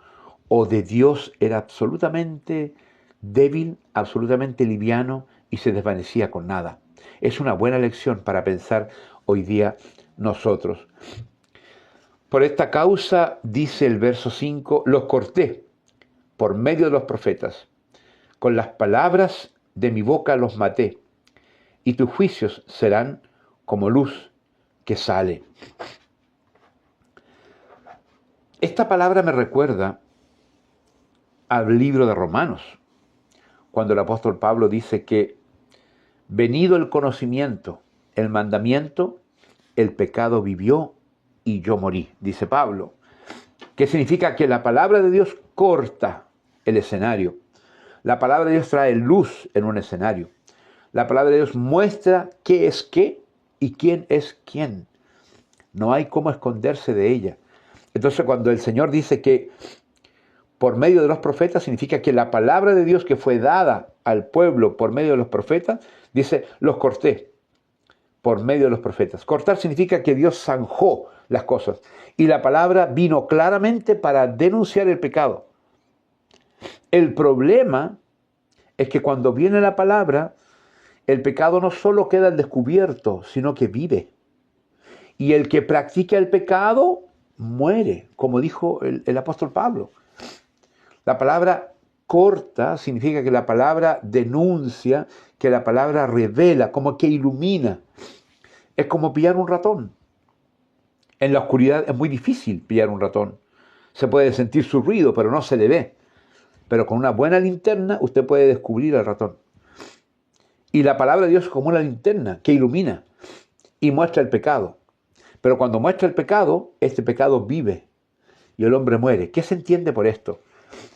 o de Dios era absolutamente débil, absolutamente liviano y se desvanecía con nada. Es una buena lección para pensar hoy día nosotros. Por esta causa, dice el verso 5, los corté por medio de los profetas. Con las palabras de mi boca los maté, y tus juicios serán como luz que sale. Esta palabra me recuerda al libro de Romanos, cuando el apóstol Pablo dice que venido el conocimiento, el mandamiento, el pecado vivió y yo morí, dice Pablo. ¿Qué significa? Que la palabra de Dios corta el escenario. La palabra de Dios trae luz en un escenario. La palabra de Dios muestra qué es qué y quién es quién. No hay cómo esconderse de ella. Entonces, cuando el Señor dice que por medio de los profetas, significa que la palabra de Dios que fue dada al pueblo por medio de los profetas, dice, los corté por medio de los profetas. Cortar significa que Dios zanjó las cosas. Y la palabra vino claramente para denunciar el pecado. El problema es que cuando viene la palabra, el pecado no solo queda al descubierto, sino que vive. Y el que practica el pecado muere, como dijo el apóstol Pablo. La palabra corta significa que la palabra denuncia, que la palabra revela, como que ilumina. Es como pillar un ratón. En la oscuridad es muy difícil pillar un ratón. Se puede sentir su ruido, pero no se le ve. Pero con una buena linterna usted puede descubrir al ratón. Y la palabra de Dios es como una linterna que ilumina y muestra el pecado. Pero cuando muestra el pecado, este pecado vive y el hombre muere. ¿Qué se entiende por esto?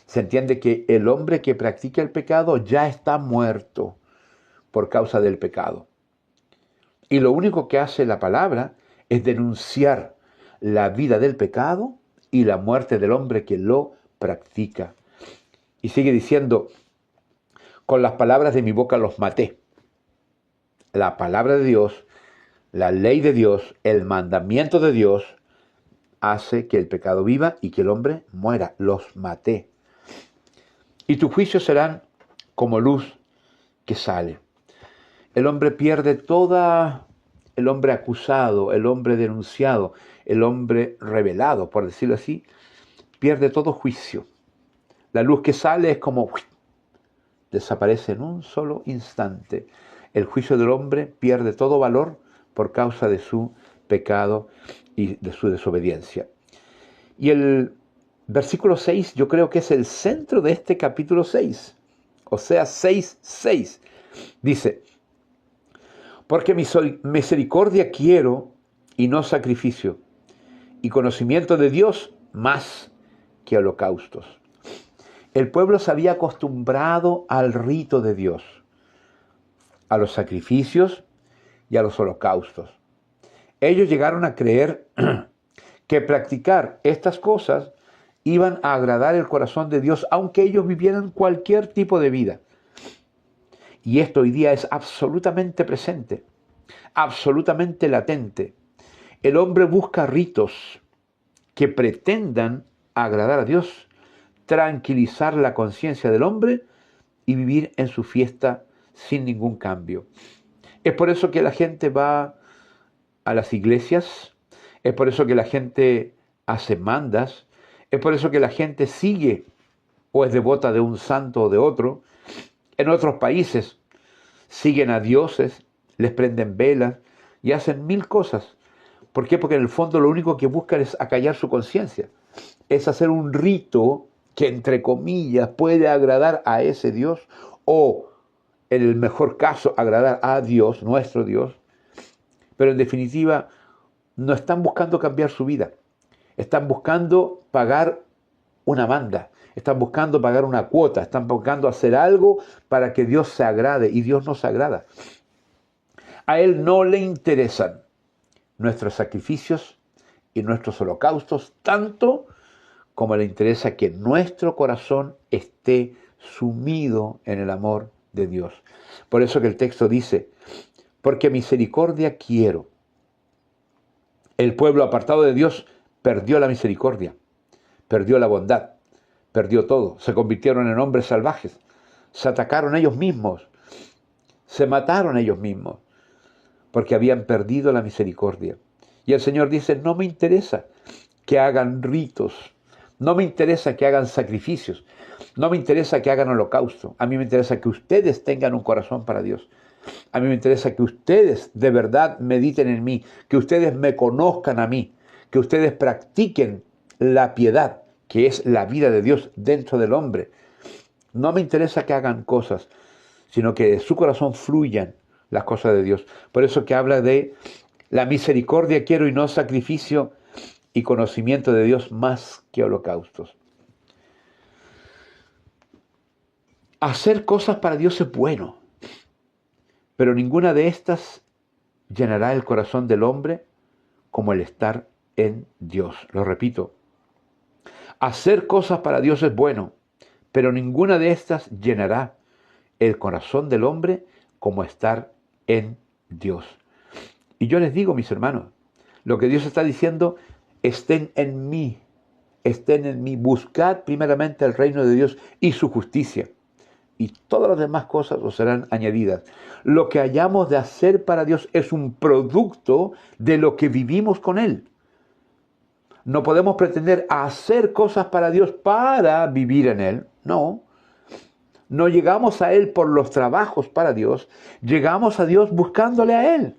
Se entiende que el hombre que practica el pecado ya está muerto por causa del pecado. Y lo único que hace la palabra es denunciar la vida del pecado y la muerte del hombre que lo practica. Y sigue diciendo, con las palabras de mi boca los maté. La palabra de Dios, la ley de Dios, el mandamiento de Dios, hace que el pecado viva y que el hombre muera. Los maté. Y tus juicios serán como luz que sale. El hombre pierde toda el hombre acusado, el hombre denunciado, el hombre revelado, por decirlo así, pierde todo juicio. La luz que sale es como desaparece en un solo instante. El juicio del hombre pierde todo valor por causa de su pecado y de su desobediencia. Y el versículo 6 yo creo que es el centro de este capítulo 6. Oseas 6:6. Dice, porque misericordia quiero y no sacrificio, y conocimiento de Dios más que holocaustos. El pueblo se había acostumbrado al rito de Dios, a los sacrificios y a los holocaustos. Ellos llegaron a creer que practicar estas cosas iban a agradar el corazón de Dios, aunque ellos vivieran cualquier tipo de vida. Y esto hoy día es absolutamente presente, absolutamente latente. El hombre busca ritos que pretendan agradar a Dios, tranquilizar la conciencia del hombre y vivir en su fiesta sin ningún cambio. Es por eso que la gente va a las iglesias, es por eso que la gente hace mandas, es por eso que la gente sigue o es devota de un santo o de otro. En otros países siguen a dioses, les prenden velas y hacen mil cosas. ¿Por qué? Porque en el fondo lo único que buscan es acallar su conciencia. Es hacer un rito que, entre comillas, puede agradar a ese Dios o, en el mejor caso, agradar a Dios, nuestro Dios. Pero en definitiva, no están buscando cambiar su vida. Están buscando pagar una manda. Están buscando pagar una cuota. Están buscando hacer algo para que Dios se agrade. Y Dios no se agrada. A Él no le interesan nuestros sacrificios y nuestros holocaustos, tanto como le interesa que nuestro corazón esté sumido en el amor de Dios. Por eso que el texto dice, porque misericordia quiero. El pueblo apartado de Dios perdió la misericordia, perdió la bondad, perdió todo. Se convirtieron en hombres salvajes, se atacaron ellos mismos, se mataron ellos mismos, porque habían perdido la misericordia. Y el Señor dice, no me interesa que hagan ritos, no me interesa que hagan sacrificios, no me interesa que hagan holocausto. A mí me interesa que ustedes tengan un corazón para Dios. A mí me interesa que ustedes de verdad mediten en mí, que ustedes me conozcan a mí, que ustedes practiquen la piedad, que es la vida de Dios dentro del hombre. No me interesa que hagan cosas, sino que de su corazón fluyan las cosas de Dios. Por eso que habla de la misericordia quiero y no sacrificio, y conocimiento de Dios más que holocaustos. Hacer cosas para Dios es bueno, pero ninguna de estas llenará el corazón del hombre como el estar en Dios. Lo repito, hacer cosas para Dios es bueno, pero ninguna de estas llenará el corazón del hombre como estar en Dios. Y yo les digo, mis hermanos, lo que Dios está diciendo, estén en mí, buscad primeramente el reino de Dios y su justicia, y todas las demás cosas os serán añadidas. Lo que hayamos de hacer para Dios es un producto de lo que vivimos con Él. No podemos pretender hacer cosas para Dios para vivir en Él, no. No llegamos a Él por los trabajos para Dios, llegamos a Dios buscándole a Él,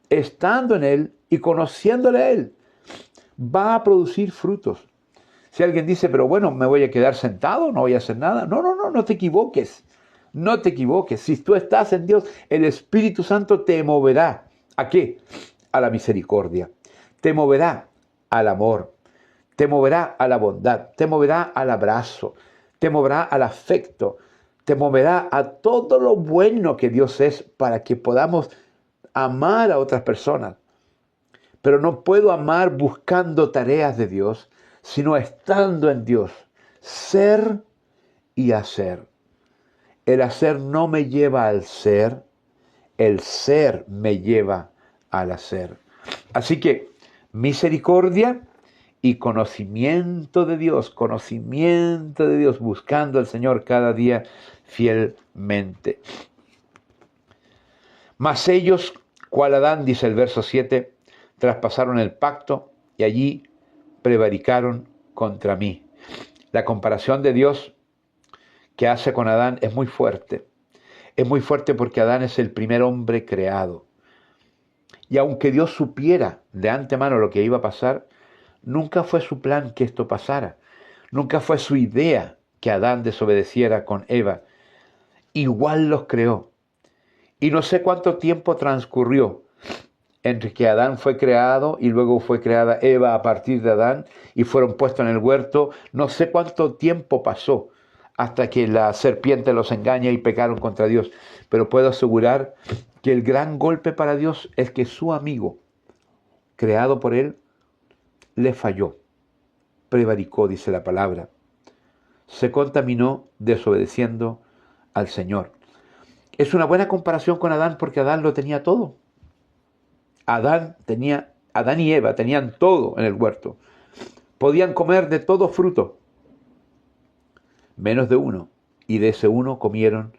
estando en Él y conociéndole a Él. Va a producir frutos. Si alguien dice, pero bueno, me voy a quedar sentado, no voy a hacer nada. No te equivoques. No te equivoques. Si tú estás en Dios, el Espíritu Santo te moverá. ¿A qué? A la misericordia. Te moverá al amor. Te moverá a la bondad. Te moverá al abrazo. Te moverá al afecto. Te moverá a todo lo bueno que Dios es para que podamos amar a otras personas. Pero no puedo amar buscando tareas de Dios, sino estando en Dios. Ser y hacer. El hacer no me lleva al ser, el ser me lleva al hacer. Así que misericordia y conocimiento de Dios, buscando al Señor cada día fielmente. Mas ellos Cual Adán, dice el verso 7, traspasaron el pacto y allí prevaricaron contra mí. La comparación de Dios que hace con Adán es muy fuerte. Es muy fuerte porque Adán es el primer hombre creado. Y aunque Dios supiera de antemano lo que iba a pasar, nunca fue su plan que esto pasara. Nunca fue su idea que Adán desobedeciera con Eva. Igual los creó. Y no sé cuánto tiempo transcurrió entre que Adán fue creado y luego fue creada Eva a partir de Adán y fueron puestos en el huerto. No sé cuánto tiempo pasó hasta que la serpiente los engaña y pecaron contra Dios. Pero puedo asegurar que el gran golpe para Dios es que su amigo, creado por él, le falló. Prevaricó, dice la palabra. Se contaminó desobedeciendo al Señor. Es una buena comparación con Adán porque Adán lo tenía todo. Adán y Eva tenían todo en el huerto. Podían comer de todo fruto, menos de uno. Y de ese uno comieron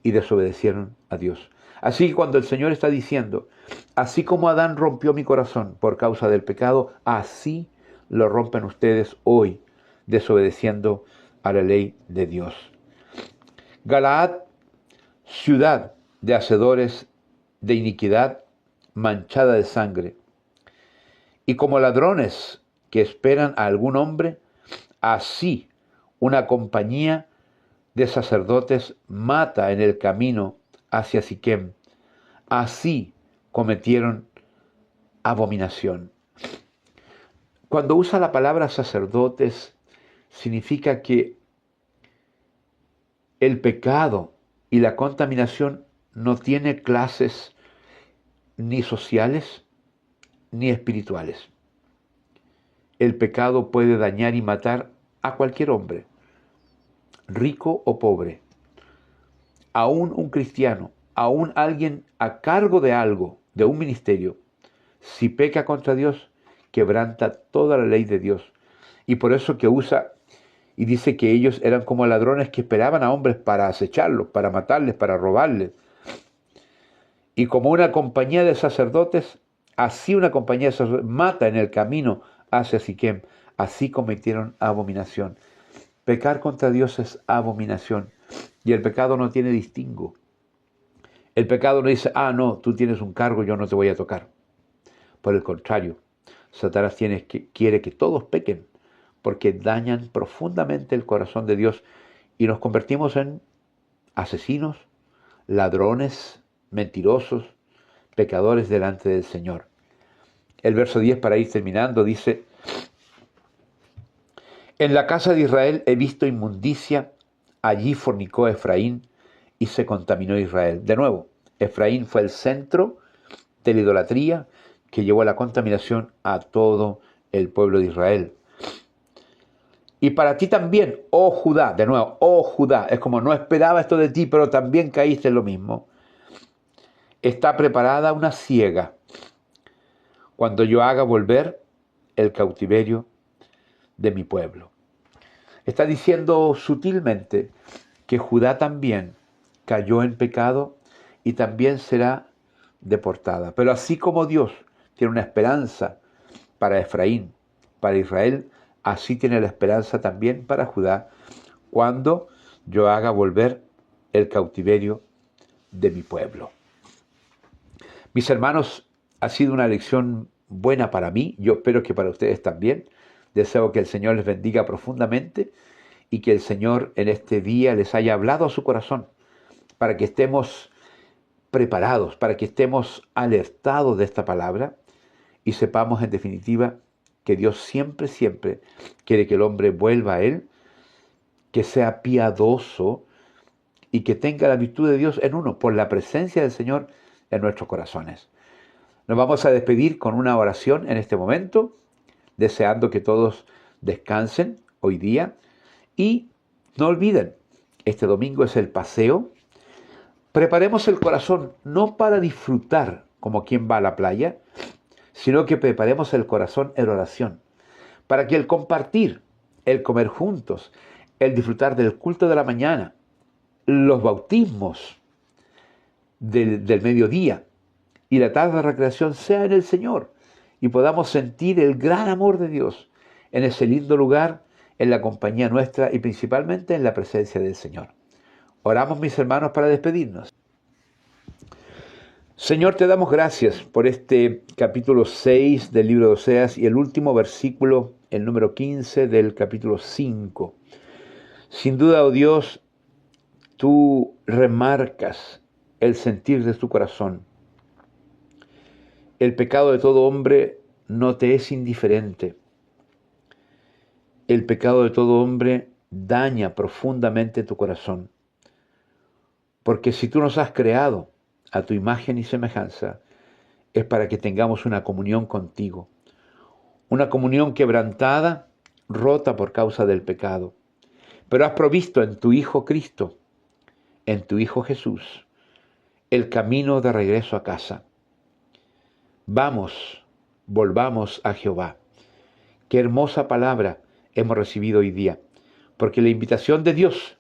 y desobedecieron a Dios. Así que cuando el Señor está diciendo, así como Adán rompió mi corazón por causa del pecado, así lo rompen ustedes hoy, desobedeciendo a la ley de Dios. Galaad, ciudad de hacedores de iniquidad, manchada de sangre. Y como ladrones que esperan a algún hombre, así una compañía de sacerdotes mata en el camino hacia Siquem. Así cometieron abominación. Cuando usa la palabra sacerdotes, significa que el pecado y la contaminación no tiene clases ni sociales ni espirituales. El pecado puede dañar y matar a cualquier hombre, rico o pobre, aún un cristiano, aún alguien a cargo de algo, de un ministerio. Si peca contra Dios, quebranta toda la ley de Dios. Y por eso que usa y dice que ellos eran como ladrones que esperaban a hombres para acecharlos, para matarles, para robarles. Y como una compañía de sacerdotes, así una compañía de sacerdotes mata en el camino hacia Siquem. Así cometieron abominación. Pecar contra Dios es abominación. Y el pecado no tiene distingo. El pecado no dice, no, tú tienes un cargo, yo no te voy a tocar. Por el contrario, Satanás quiere que todos pequen, porque dañan profundamente el corazón de Dios y nos convertimos en asesinos, ladrones, mentirosos, pecadores delante del Señor. El verso 10, para ir terminando, dice, en la casa de Israel he visto inmundicia, allí fornicó Efraín y se contaminó Israel. De nuevo, Efraín fue el centro de la idolatría que llevó a la contaminación a todo el pueblo de Israel. Y para ti también, oh Judá, de nuevo, oh Judá, es como no esperaba esto de ti, pero también caíste en lo mismo. Está preparada una siega cuando yo haga volver el cautiverio de mi pueblo. Está diciendo sutilmente que Judá también cayó en pecado y también será deportada. Pero así como Dios tiene una esperanza para Efraín, para Israel, así tiene la esperanza también para Judá cuando yo haga volver el cautiverio de mi pueblo. Mis hermanos, ha sido una lección buena para mí, yo espero que para ustedes también. Deseo que el Señor les bendiga profundamente y que el Señor en este día les haya hablado a su corazón para que estemos preparados, para que estemos alertados de esta palabra y sepamos en definitiva que Dios siempre, siempre quiere que el hombre vuelva a Él, que sea piadoso y que tenga la virtud de Dios en uno, por la presencia del Señor en nuestros corazones. Nos vamos a despedir con una oración en este momento, deseando que todos descansen hoy día. Y no olviden, este domingo es el paseo. Preparemos el corazón no para disfrutar como quien va a la playa, sino que preparemos el corazón en oración, para que el compartir, el comer juntos, el disfrutar del culto de la mañana, los bautismos del mediodía y la tarde de recreación sea en el Señor y podamos sentir el gran amor de Dios en ese lindo lugar, en la compañía nuestra y principalmente en la presencia del Señor. Oramos, mis hermanos, para despedirnos. Señor, te damos gracias por este capítulo 6 del libro de Oseas y el último versículo, el número 15 del capítulo 5. Sin duda, oh Dios, tú remarcas el sentir de tu corazón. El pecado de todo hombre no te es indiferente. El pecado de todo hombre daña profundamente tu corazón. Porque si tú nos has creado a tu imagen y semejanza, es para que tengamos una comunión contigo. Una comunión quebrantada, rota por causa del pecado. Pero has provisto en tu Hijo Cristo, en tu Hijo Jesús, el camino de regreso a casa. Vamos, volvamos a Jehová. Qué hermosa palabra hemos recibido hoy día, porque la invitación de Dios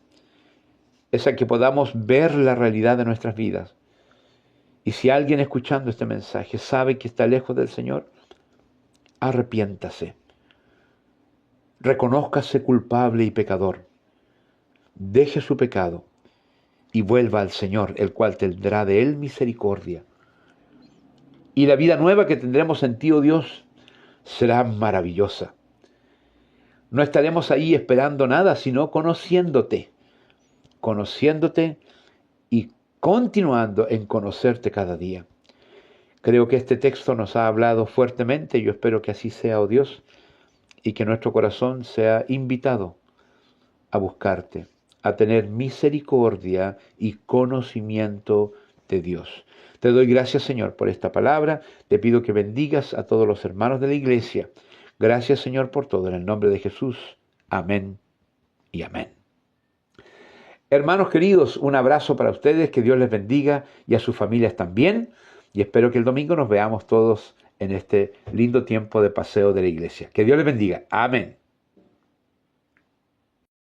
es a que podamos ver la realidad de nuestras vidas. Y si alguien escuchando este mensaje sabe que está lejos del Señor, arrepiéntase. Reconózcase culpable y pecador. Deje su pecado y vuelva al Señor, el cual tendrá de él misericordia. Y la vida nueva que tendremos en ti, oh Dios, será maravillosa. No estaremos ahí esperando nada, sino conociéndote y continuando en conocerte cada día. Creo que este texto nos ha hablado fuertemente, yo espero que así sea, oh Dios, y que nuestro corazón sea invitado a buscarte, a tener misericordia y conocimiento de Dios. Te doy gracias, Señor, por esta palabra. Te pido que bendigas a todos los hermanos de la iglesia. Gracias, Señor, por todo. En el nombre de Jesús. Amén y amén. Hermanos queridos, un abrazo para ustedes. Que Dios les bendiga y a sus familias también. Y espero que el domingo nos veamos todos en este lindo tiempo de paseo de la iglesia. Que Dios les bendiga. Amén.